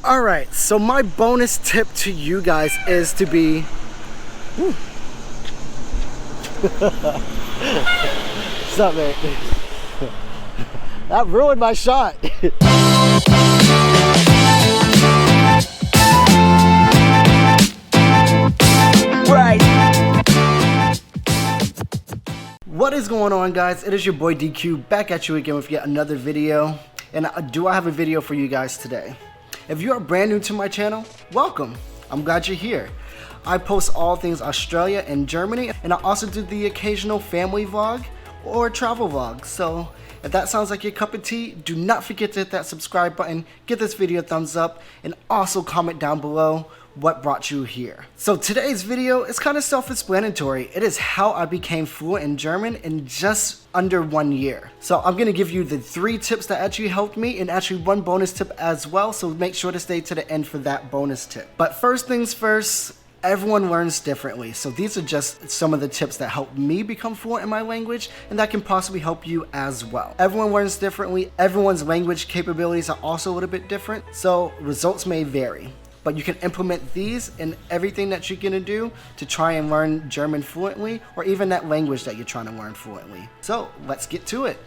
All right, so my bonus tip to you guys is to be what's up, man? That ruined my shot. Right. What is going on, guys? It is your boy DQ back at you again with yet another video. And do I have a video for you guys today? If you are brand new to my channel, welcome. I'm glad you're here. I post all things Australia and Germany, and I also do the occasional family vlog or travel vlog. So if that sounds like your cup of tea, do not forget to hit that subscribe button, give this video a thumbs up, and also comment down below what brought you here. So today's video is kind of self-explanatory. It is how I became fluent in German in just under 1 year. So I'm gonna give you the 3 tips that actually helped me and actually 1 bonus tip as well. So make sure to stay to the end for that bonus tip. But first things first, everyone learns differently. So these are just some of the tips that helped me become fluent in my language and that can possibly help you as well. Everyone learns differently. Everyone's language capabilities are also a little bit different. So results may vary. But you can implement these in everything that you're gonna do to try and learn German fluently, or even that language that you're trying to learn fluently. So let's get to it.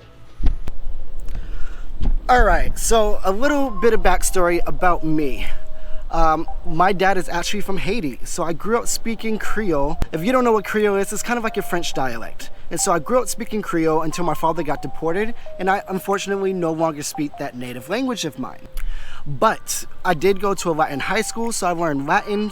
All right, so a little bit of backstory about me. My dad is actually from Haiti, so I grew up speaking Creole. If you don't know what Creole is, it's kind of like a French dialect. And so I grew up speaking Creole until my father got deported, and I unfortunately no longer speak that native language of mine. But I did go to a Latin high school, so I learned Latin.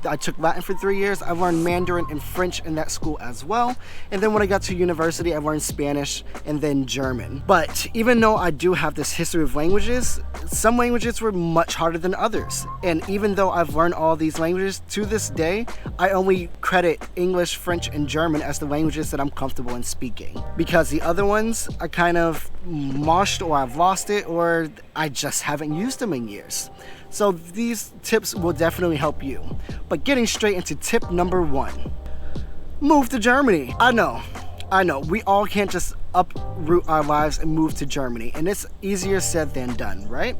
I took Latin for 3 years. I learned Mandarin and French in that school as well. And then when I got to university, I learned Spanish and then German. But even though I do have this history of languages, some languages were much harder than others. And even though I've learned all these languages, to this day, I only credit English, French, and German as the languages that I'm comfortable in speaking. Because the other ones are kind of moshed, or I've lost it, or I just haven't used them in years. So these tips will definitely help you. But getting straight into tip number 1, move to Germany. I know, we all can't just uproot our lives and move to Germany, and it's easier said than done, right?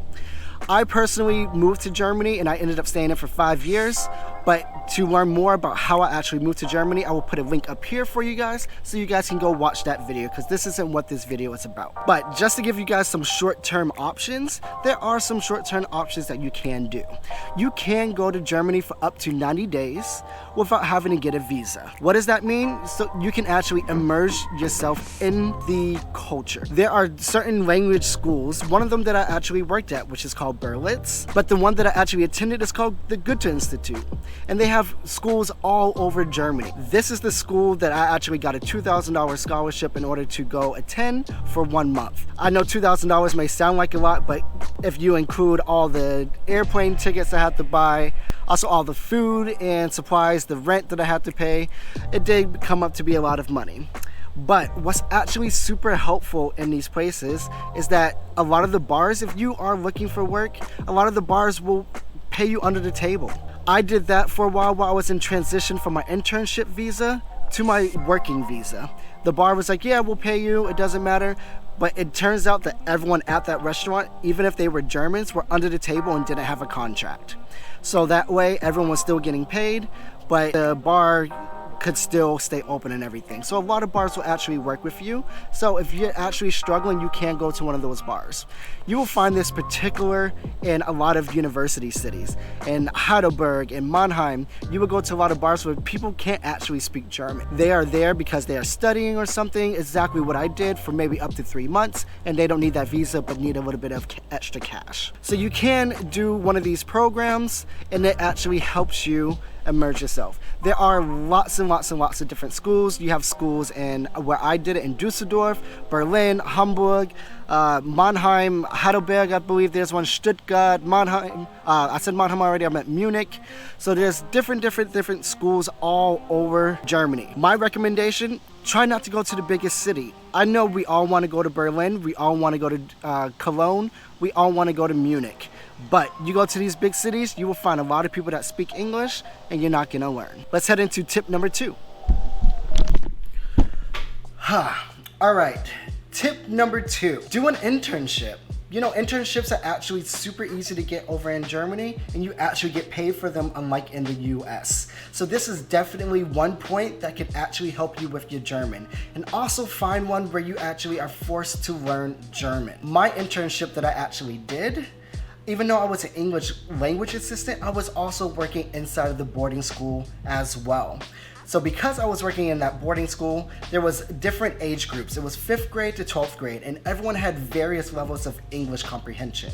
I personally moved to Germany and I ended up staying there for 5 years. But to learn more about how I actually moved to Germany, I will put a link up here for you guys so you guys can go watch that video, because this isn't what this video is about. But just to give you guys some short-term options, there are some short-term options that you can do. You can go to Germany for up to 90 days without having to get a visa. What does that mean? So you can actually immerse yourself in the culture. There are certain language schools, one of them that I actually worked at, which is called Berlitz, but the one that I actually attended is called the Goethe Institute. And they have schools all over Germany. This is the school that I actually got a $2,000 scholarship in order to go attend for 1 month. I know $2,000 may sound like a lot, but if you include all the airplane tickets I had to buy, also all the food and supplies, the rent that I had to pay, it did come up to be a lot of money. But what's actually super helpful in these places is that a lot of the bars, if you are looking for work, a lot of the bars will pay you under the table. I did that for a while I was in transition from my internship visa to my working visa. The bar was like, yeah, we'll pay you, it doesn't matter. But it turns out that everyone at that restaurant, even if they were Germans, were under the table and didn't have a contract. So that way everyone was still getting paid, but the bar could still stay open and everything. So a lot of bars will actually work with you. So if you're actually struggling, you can go to one of those bars. You will find this particular in a lot of university cities. In Heidelberg, in Mannheim, you will go to a lot of bars where people can't actually speak German. They are there because they are studying or something, exactly what I did, for maybe up to 3 months, and they don't need that visa but need a little bit of extra cash. So you can do one of these programs and it actually helps you immerse yourself. There are lots and lots and lots of different schools. You have schools in where I did it in Dusseldorf, Berlin, Hamburg, Mannheim, Heidelberg, I believe there's one, Stuttgart, Mannheim. I said Mannheim already, I meant Munich. So there's different schools all over Germany. My recommendation, try not to go to the biggest city. I know we all want to go to Berlin, we all want to go to Cologne, we all want to go to Munich. But you go to these big cities, you will find a lot of people that speak English and you're not gonna learn. Let's head into tip number 2. All right, tip number 2, do an internship. You know, internships are actually super easy to get over in Germany, and you actually get paid for them, unlike in the US. So this is definitely one point that could actually help you with your German. And also find one where you actually are forced to learn German. My internship that I actually did, even though I was an English language assistant, I was also working inside of the boarding school as well. So because I was working in that boarding school, there was different age groups. It was 5th grade to 12th grade, and everyone had various levels of English comprehension.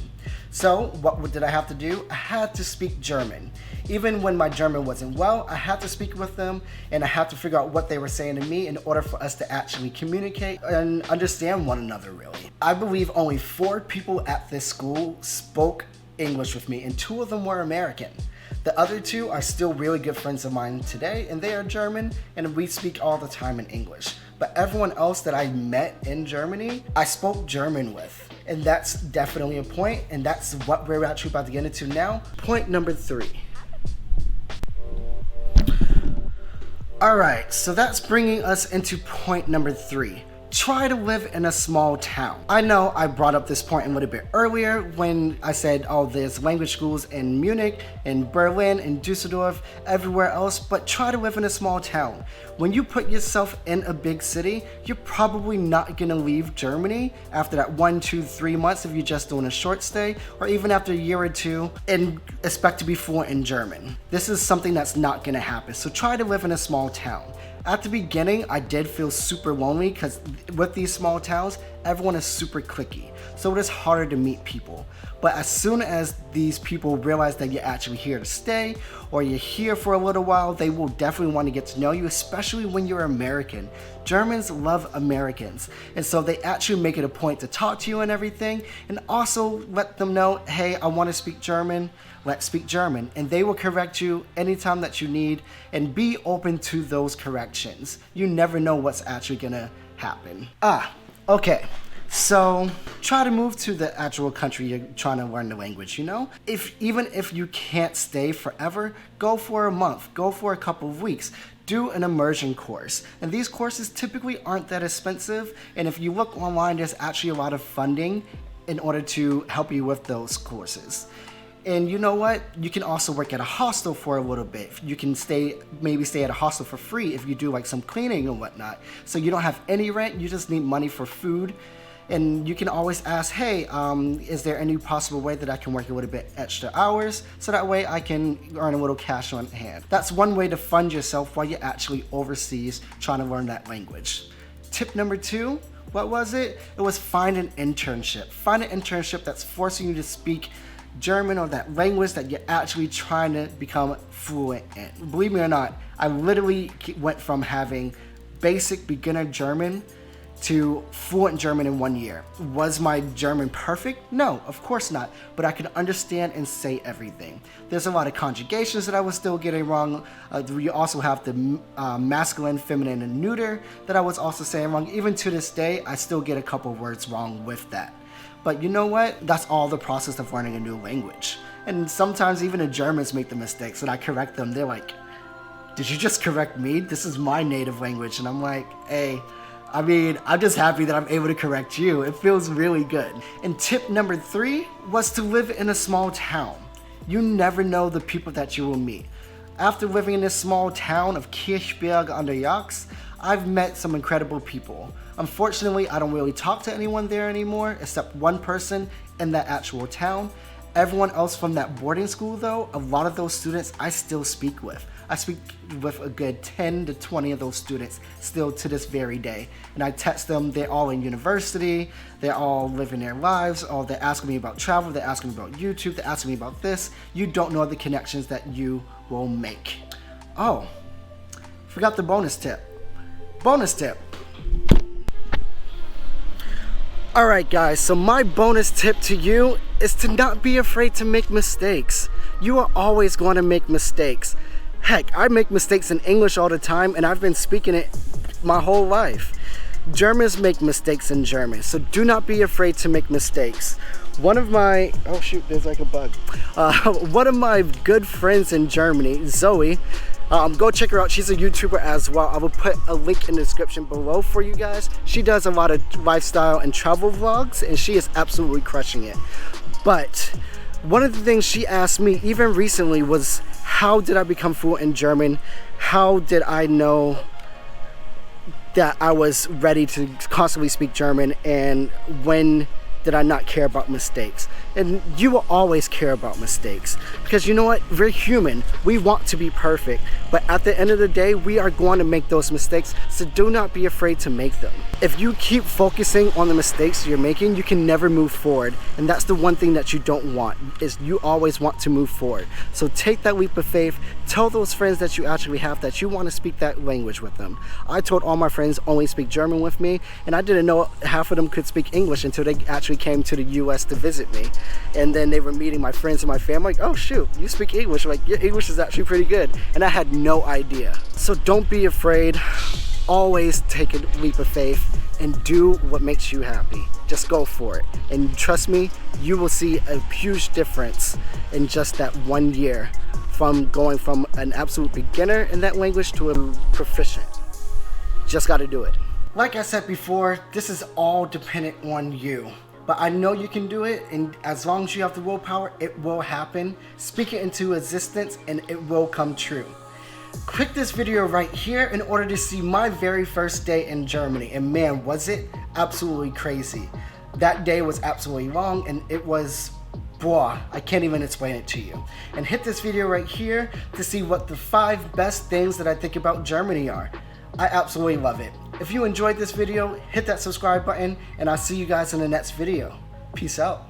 So what did I have to do? I had to speak German. Even when my German wasn't well, I had to speak with them, and I had to figure out what they were saying to me in order for us to actually communicate and understand one another, really. I believe only 4 people at this school spoke English with me, and 2 of them were American. The other 2 are still really good friends of mine today, and they are German, and we speak all the time in English. But everyone else that I met in Germany, I spoke German with. And that's definitely a point, and that's what we're actually about to get into now. Point number 3. Alright, so that's bringing us into point number 3. Try to live in a small town. I know I brought up this point a little bit earlier when I said, oh, there's language schools in Munich, in Berlin, in Dusseldorf, everywhere else, but try to live in a small town. When you put yourself in a big city, you're probably not gonna leave Germany after that 1, 2, 3 months if you're just doing a short stay, or even after a year or 2 and expect to be fluent in German. This is something that's not gonna happen, so try to live in a small town. At the beginning, I did feel super lonely because with these small towns, everyone is super cliquey. So it is harder to meet people. But as soon as these people realize that you're actually here to stay or you're here for a little while, they will definitely want to get to know you, especially when you're American. Germans love Americans. And so they actually make it a point to talk to you and everything, and also let them know, hey, I want to speak German. Let's speak German, and they will correct you anytime that you need, and be open to those corrections. You never know what's actually gonna happen. Okay, so try to move to the actual country you're trying to learn the language, you know? Even if you can't stay forever, go for a month, go for a couple of weeks. Do an immersion course, and these courses typically aren't that expensive, and if you look online, there's actually a lot of funding in order to help you with those courses. And you know what? You can also work at a hostel for a little bit. You can maybe stay at a hostel for free if you do like some cleaning and whatnot. So you don't have any rent, you just need money for food. And you can always ask, hey, is there any possible way that I can work a little bit extra hours so that way I can earn a little cash on hand. That's one way to fund yourself while you're actually overseas trying to learn that language. Tip number 2, what was it? It was find an internship. Find an internship that's forcing you to speak German or that language that you're actually trying to become fluent in. Believe me or not, I literally went from having basic beginner German to fluent German in 1 year. Was my German perfect? No, of course not, but I could understand and say everything. There's a lot of conjugations that I was still getting wrong. You also have the masculine, feminine, and neuter that I was also saying wrong. Even to this day, I still get a couple words wrong with that. But you know what? That's all the process of learning a new language. And sometimes even the Germans make the mistakes and I correct them. They're like, did you just correct me? This is my native language. And I'm like, hey, I mean, I'm just happy that I'm able to correct you. It feels really good. And tip number 3 was to live in a small town. You never know the people that you will meet. After living in this small town of Kirchberg an der Jagd, I've met some incredible people. Unfortunately, I don't really talk to anyone there anymore, except one person in that actual town. Everyone else from that boarding school though, a lot of those students I still speak with. I speak with a good 10 to 20 of those students still to this very day. And I text them, they're all in university, they're all living their lives, or they're asking me about travel, they're asking me about YouTube, they're asking me about this. You don't know the connections that you will make. Oh, forgot the bonus tip. Bonus tip. Alright guys, so my bonus tip to you is to not be afraid to make mistakes. You are always going to make mistakes. Heck, I make mistakes in English all the time and I've been speaking it my whole life. Germans make mistakes in German, so do not be afraid to make mistakes. One of my, oh shoot, there's like a bug. One of my good friends in Germany, Zoe, Go check her out. She's a YouTuber as well. I will put a link in the description below for you guys. She does a lot of lifestyle and travel vlogs, and she is absolutely crushing it. But one of the things she asked me even recently was, how did I become fluent in German? How did I know that I was ready to constantly speak German, and when did I not care about mistakes? And you will always care about mistakes, because you know what, we're human, we want to be perfect, but at the end of the day we are going to make those mistakes, so do not be afraid to make them. If you keep focusing on the mistakes you're making, you can never move forward, and that's the one thing that you don't want, is you always want to move forward. So take that leap of faith. Tell those friends that you actually have that you want to speak that language with them. I told all my friends only speak German with me, and I didn't know half of them could speak English until they actually came to the US to visit me. And then they were meeting my friends and my family, like, oh shoot, you speak English, like your English is actually pretty good. And I had no idea. So don't be afraid, always take a leap of faith and do what makes you happy. Just go for it. And trust me, you will see a huge difference in just that 1 year from going from an absolute beginner in that language to a proficient. Just gotta do it. Like I said before, this is all dependent on you. But I know you can do it, and as long as you have the willpower, it will happen. Speak it into existence and it will come true. Click this video right here in order to see my very first day in Germany, and man, was it absolutely crazy. That day was absolutely long, and it was, blah, I can't even explain it to you. And hit this video right here to see what the 5 best things that I think about Germany are. I absolutely love it. If you enjoyed this video, hit that subscribe button, and I'll see you guys in the next video. Peace out.